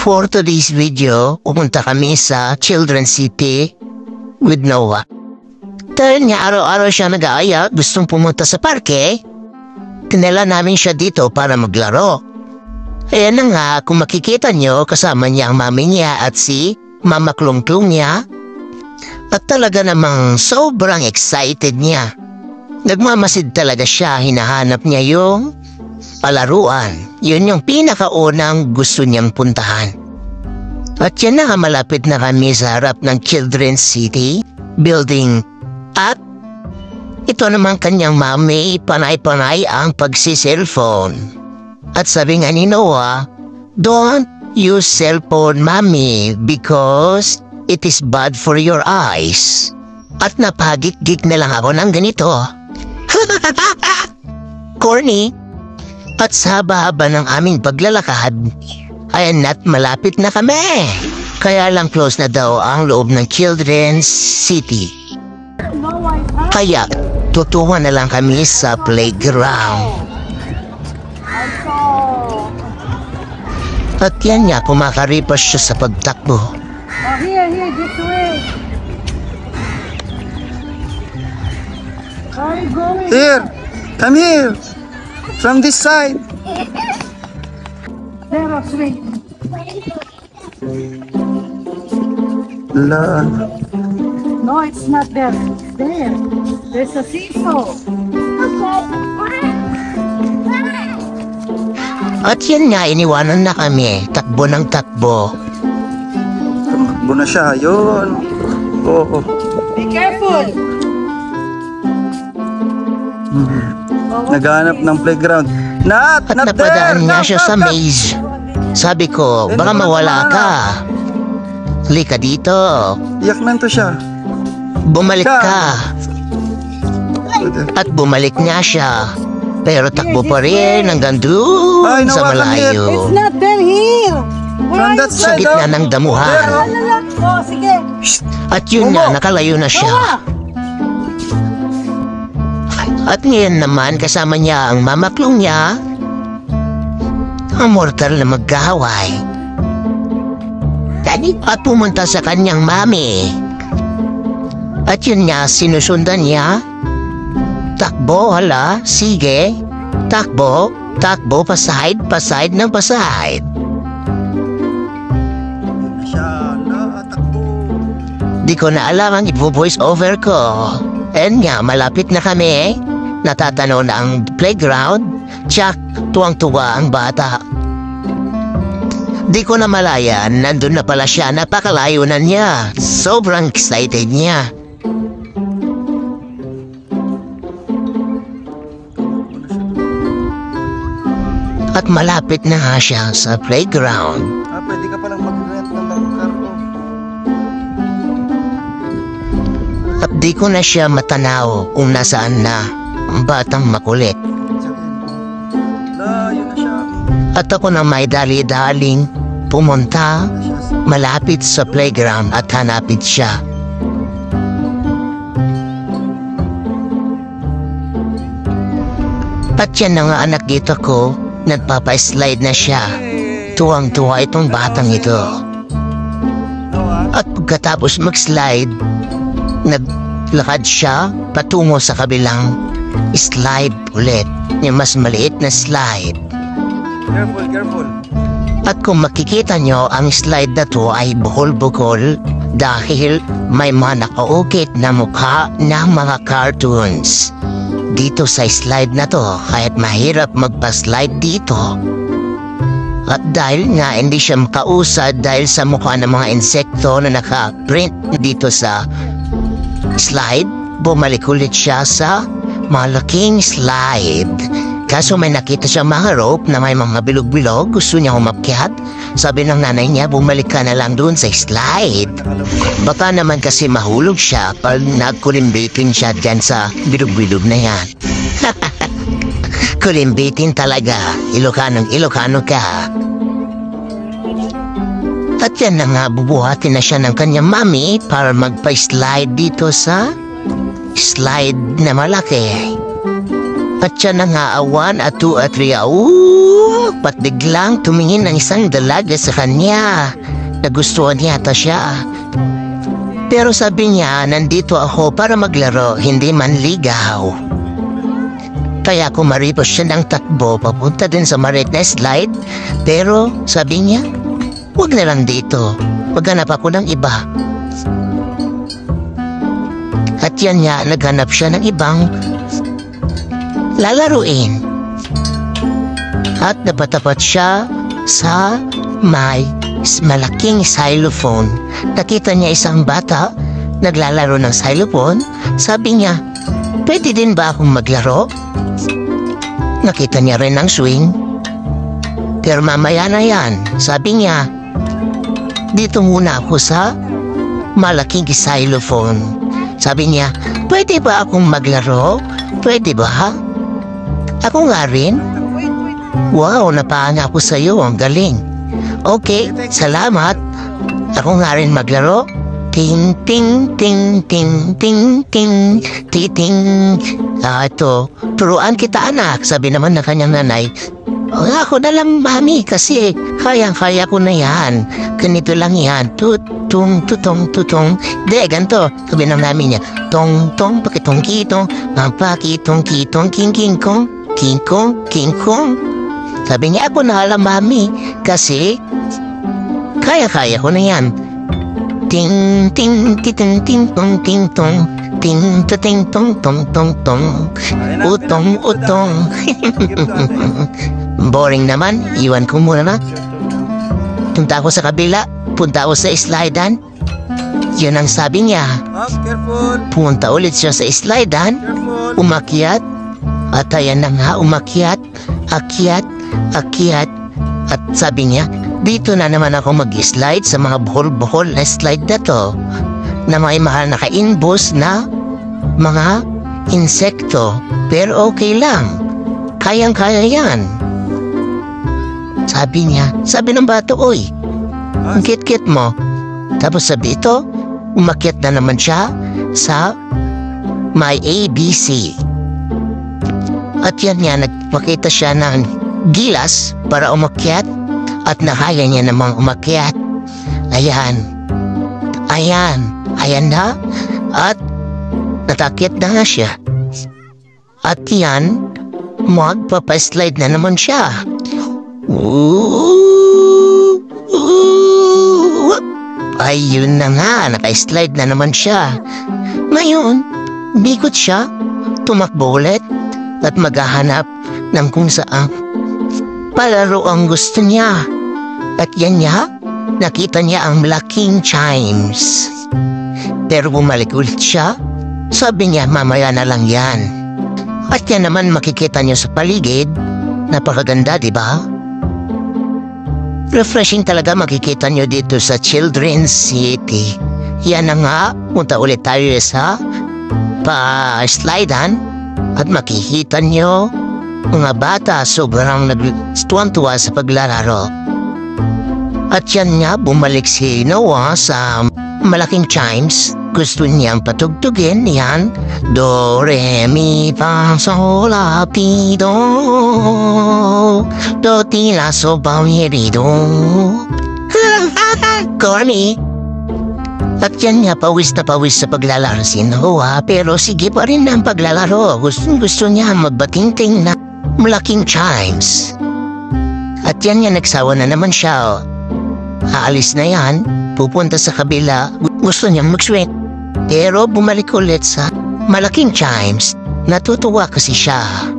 For today's video, pumunta kami sa Children's City with Noah. Dahil nga araw-araw siya nag-aaya, gustong pumunta sa parke, tinala namin siya dito para maglaro. Ayan na nga, kung makikita nyo, kasama niya ang mami niya at si Mama Klung-Klung niya. At talaga namang sobrang excited niya. Nagmamasid talaga siya, hinahanap niya yung palaruan. Yun yung pinakaunang gusto niyang puntahan. At yan na, malapit na kami sa harap ng Children's City building. At ito naman kanyang mami, panay-panay ang pagsiselfone. At sabi nga ni Noah, "Don't use cellphone, mommy, because it is bad for your eyes." At napagik-gik na lang ako ng ganito. Corny. At sa haba-haba ng aming paglalakad, ayan na't malapit na kami. Kaya lang close na daw ang loob ng Children's City. Kaya tutungan na lang kami sa playground. At yan nga, kumakaripas siya sa pagtakbo. Here, this way. Where are you going? Here! Come here! From this side! There, wait. La. No, it's not there. It's there. There's a seesaw. At yan nga, iniwanan na kami. Takbo ng takbo. Tumakbo na siya. Yun. Oo. Be careful. Naghanap ng playground. At Not napadaan there! nga siya sa maze. Sabi ko, baka mawala ka. Halika dito. Yaknan to siya. Bumalik ka. At bumalik nga siya. Pero takbo pa rin hanggang doon Ay, sa nawakan malayo. It's not there here. From that Sa side, gitna ng damuhan. Oh, sige. At yun na, nakalayo na siya. At ngayon naman, kasama niya ang Mama Klung niya, ang mortal na magkahaway. At pumunta sa kanyang mami. At yun nga, sinusundan niya. Takbo, hala, sige. Takbo, takbo, pasahid ng pasahid. siya. Takbo. Di ko na alam ang i-voice over ko. And nga, malapit na kami. Natatanaw na ang playground. Tsak, tuwang-tuwa ang bata. Di ko na malayan, nandun na pala siya, napakalayo na niya. Sobrang excited niya. At malapit na nga siya sa playground. Pwede ka palang mag-rent ng karto. At di ko na siya matanaw kung nasaan na ang batang makulit. Yun na siya. At ako na may dali-daling pumunta malapit sa playground at hanapit siya. At yan na nga anak dito ko, nagpapa-slide na siya. Tuwang-tuwa itong batang ito. At pagkatapos mag-slide, naglakad siya patungo sa kabilang slide ulit. Yung mas maliit na slide. Careful. At kung makikita nyo, ang slide na to ay bukol-bukol dahil may mga nakaukit na mukha ng mga cartoons. Dito sa slide na to, kaya't mahirap magpa-slide dito. At dahil nga hindi siya makausad dahil sa mukha ng mga insekto na naka-print dito sa slide, bumalik ulit siya sa malaking slide. Kaso may nakita siya mga rope na may mga bilog-bilog, gusto niya umakyat. Sabi ng nanay niya, bumalik ka na lang doon sa slide. Baka naman kasi mahulog siya pag nagkulimbitin siya dyan sa bilog-bilog na yan. Kulimbitin talaga, Ilocano ka. At yan na nga, bubuhatin na siya ng kanyang mami para magpa-slide dito sa slide na malaki. At siya na nga 1 at 2 at 3. Ba't biglang tumingin ng isang dalaga sa kanya. Nagustuhan yata siya. Pero sabi niya, nandito ako para maglaro, hindi manligaw. Kaya kumaripos siya ng takbo papunta din sa maliit na slide. Pero sabi niya, huwag na lang dito. Maghanap ako ng iba. At yan nga, naghanap siya ng ibang lalaruin. At napatapat siya sa may malaking xylophone. Nakita niya isang bata naglalaro ng xylophone. Sabi niya, pwede din ba akong maglaro? Nakita niya rin ang swing. Pero mamaya na yan. Sabi niya, dito muna ako sa malaking xylophone. Sabi niya, pwede ba akong maglaro? Pwede ba? Ako nga rin. Wow, napahanga ako sa iyo. Ang galing. Okay, salamat. Ako nga rin maglaro. Ting, ting, ting, ting, ting, ting, ting, ting. Ito, turuan kita anak. Sabi naman na kanyang nanay, ako na lang mami kasi kayang-kaya ko na yan. Ganito lang yan. Tutong, tutong, tutong. De, ganito. Sabi ng namin niya, tong, tong, pakitong, kitong, pakitong, kitong, king, king, kong, king, kong, king, kong. Sabi niya, ako na lang mami kasi kaya-kaya ko na yan. Ting, ting, ting, ting, tong, ting, tong. Ting, ting, tong, tong, tong, tong. Utong, utong. Boring naman, iwan ko muna na. Punta ako sa kabila, punta ako sa slidean. Yun ang sabi niya. Punta ulit siya sa slidean, umakyat, at ayan na nga, umakyat, akyat, akyat, at sabi niya, dito na naman ako mag-slide sa mga buhol-buhol na slide na to, na may mahal na ka-inboss na mga insekto, pero okay lang, kayang-kaya yan. Sabi niya, sabi ng bato, oy, ang kit-kit mo. Tapos sabi ito, umakyat na naman siya sa may ABC. At yan nga, nagpakita siya ng gilas para umakyat at nakaya niya namang umakyat. Ayan. Ayan. Ayan na. At natakyat na nga siya. At yan, magpapaslide na naman siya. Ayun na nga, naka-slide na naman siya. Ngayon, bikot siya, tumakbo ulit at maghahanap ng kung saan palaro ang gusto niya. At yan niya, nakita niya ang malaking chimes. Pero bumalik ulit siya, sabi niya mamaya na lang yan. At yan naman makikita niyo sa paligid, napakaganda, di ba? Refreshing talaga makikita nyo dito sa Children's City. Yan na nga, punta ulit tayo sa pa-slidean at makikita nyo mga bata sobrang nagtuwan-tuwa sa paglalaro. At yan nga, bumalik si Noah sa malaking chimes. Gusto niyang patugtugin yan. Do, re, mi, fa, sol, la, ti, do. Do, ti, la, so, ba, mi, ri, do. Corny. At yan nga, pawis na pawis sa paglalaro si Noah. Pero sige pa rin ang paglalaro. Gusto niya magbatingting na malaking chimes. At yan nga, nagsawa na naman siya. Aalis na yan, pupunta sa kabila. Gusto niyang mag-swing. Pero bumalik ulit sa malaking chimes. Natutuwa kasi siya.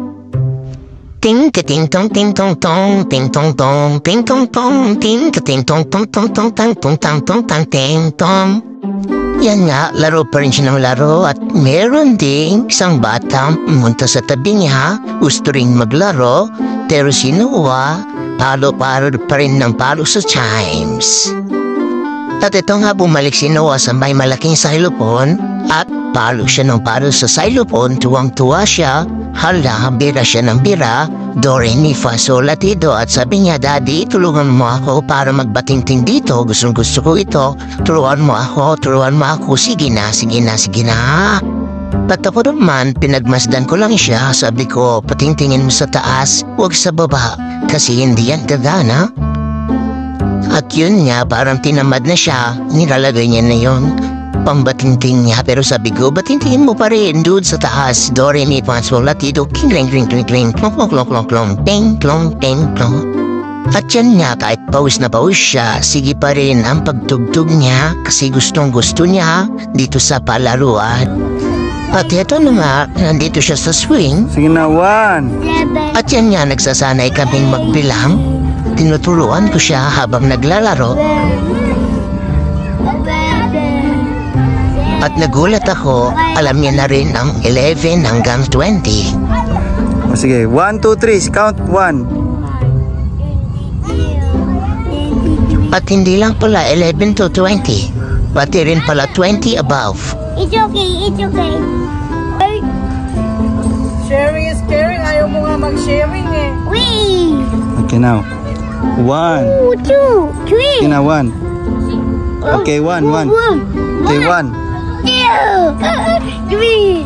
Ting ting tong ting tong tong ting tong tong ting tong tong ting ting tong tong tong tong tang tong tang tong tang ting tong. Yan nga, laro pa rin siya ng laro at meron ding isang bata pumunta sa tabi niya. Gusto rin maglaro, pero si Noah palo-palo pa rin ng palo sa chimes. At ito nga, bumalik si Noah sa may malaking xylophone at palo siya ng palo sa xylophone. Tuwang-tuwa siya. Hala, bira siya ng bira. Do, re, mi, fa, sol, la, ti, do. At sabi niya, Daddy, tulungan mo ako para magbatingting dito. Gusto ko ito. Turuan mo ako. Sige na, sige na, sige na. At ako naman, pinagmasdan ko lang siya. Sabi ko, patingtingin mo sa taas, huwag sa baba, kasi hindi yan gagana. At yun nga, parang tinamad na siya, nilalagay niya na yun. Pambatingting niya, pero sabi ko, batingtingin mo pa rin, dude, sa taas. Do, re, mi, fa, sol, la, ti, do, king, ring, ring, ring, ring, klong, klong, klong, klong, klong, ping, klong, ping, klong. At yan nga, kahit pawis na pawis siya, sige pa rin ang pagtugtog niya, kasi gustong gusto niya dito sa palaruan. At eto na nga, nandito siya sa swing. Sige na, 1. At yan nga, nagsasanay kaming magbilang. Tinuturuan ko siya habang naglalaro. At nagulat ako, alam niya na rin ang 11 hanggang 20. O sige, 1, 2, 3. Count 1. At hindi lang pala 11 to 20, pati rin pala 20 above. It's okay, it's okay. Sharing is caring. Ayaw mo nga mag-sharing eh. Wee! Okay, now. 1. 2, 3. Okay, now 1. Okay, 1, 1. Okay, 1. 2, 3,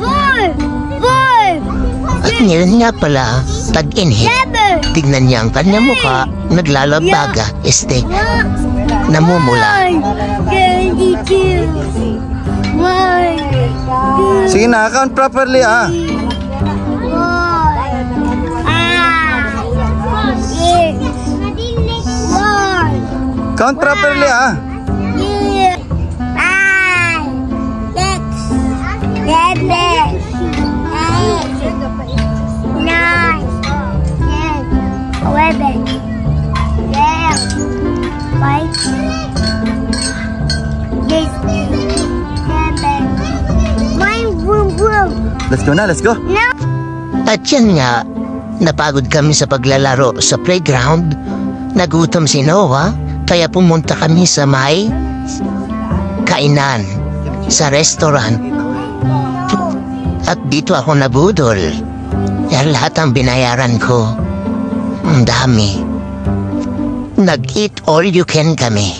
4, 5. At ngayon nga pala, tag-inhale. Tignan niya ang kanyang mukha, naglalabaga, namumula. 22. 1, 2, Sige na, count properly, ah. 4, 6, 1, Count properly, ah. 5, 6, 7, 8, 9, 10, 11, 12, 13, 14, 15, 16, 17. Let's go na, let's go. At yan nga, napagod kami sa paglalaro sa playground. Nagutom si Noah, kaya pumunta kami sa may kainan, sa restaurant. At dito ako nabudol. Yan lahat ang binayaran ko. Ang dami. Nag-eat all you can kami.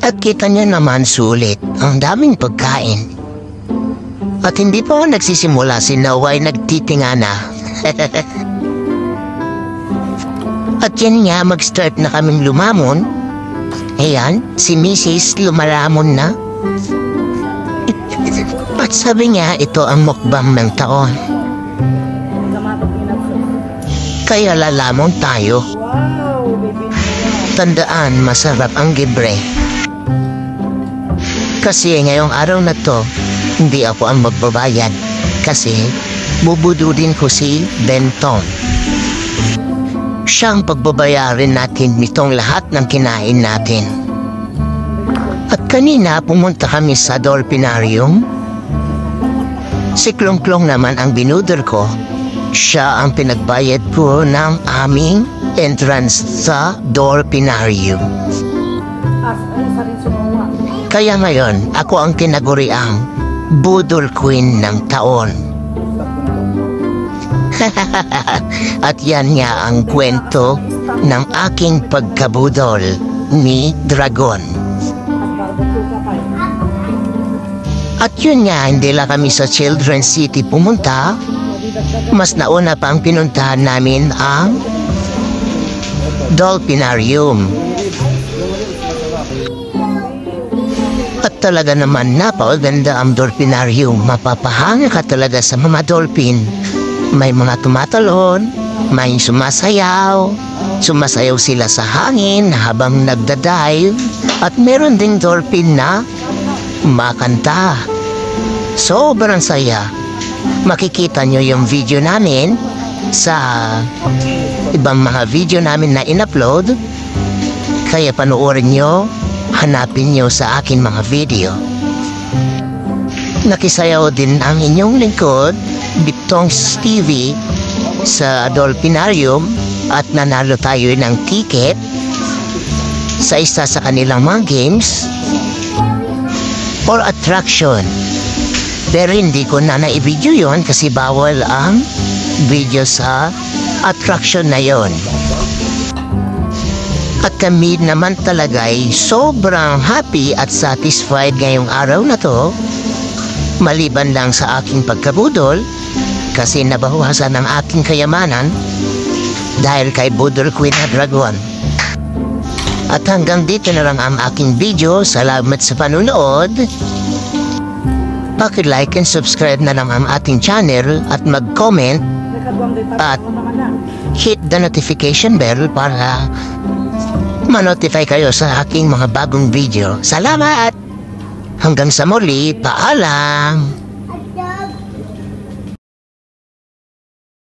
At kita niyo naman sulit, ang daming pagkain. At hindi pa ako nagsisimula, si Noah ay nagtitinga na. At yan nga, mag-start na kaming lumamon. Ayan, si Mrs. lumalamon na. At sabi niya, ito ang mukbang ng taon. Kaya lalamon tayo. Tandaan, masarap ang libre. Kasi ngayong araw na to, hindi ako ang magbabayad. Kasi bubududin ko si Benton. Siya ang pagbabayarin natin nitong lahat ng kinain natin. At kanina pumunta kami sa Dolphinarium. Si Klong-Klong naman ang binudor ko. Siya ang pinagbayad ko ng aming entrance sa Dolphinarium. Kaya ngayon, ako ang tinaguriang Budol Queen ng taon. At yan nga ang kwento ng aking pagkabudol ni Dragon. At yun nga, hindi lang kami sa Children's City pumunta. Mas nauna pa ang pinuntahan namin ang Dolphinarium. At talaga naman napakaganda ang Dolphinarium. Mapapahanga ka talaga sa mga dolphin. May mga tumatalon, may sumasayaw. Sumasayaw sila sa hangin habang nagdadive. At meron ding dolphin na makanta. Sobrang saya. Makikita nyo yung video namin sa ibang mga video namin na in-upload. Kaya panoorin nyo, hanapin nyo sa akin mga video. Nakisayaw din ang inyong lingkod, Bitong's TV, sa Dolphinarium at nanalo tayo ng ticket sa isa sa kanilang mga games or attraction. Pero hindi ko na na-video yun kasi bawal ang video sa attraction na yon. At kami naman talaga ay sobrang happy at satisfied ngayong araw na to Maliban lang sa aking pagkabudol, kasi nabawasan ang aking kayamanan dahil kay Budol Queen na Dragon. At hanggang dito na lang ang aking video. Salamat sa panunood. Paki-like and subscribe na lang ang ating channel at mag-comment at hit the notification bell para ma-notify kayo sa aking mga bagong video. Salamat! Hanggang sa muli, paalam!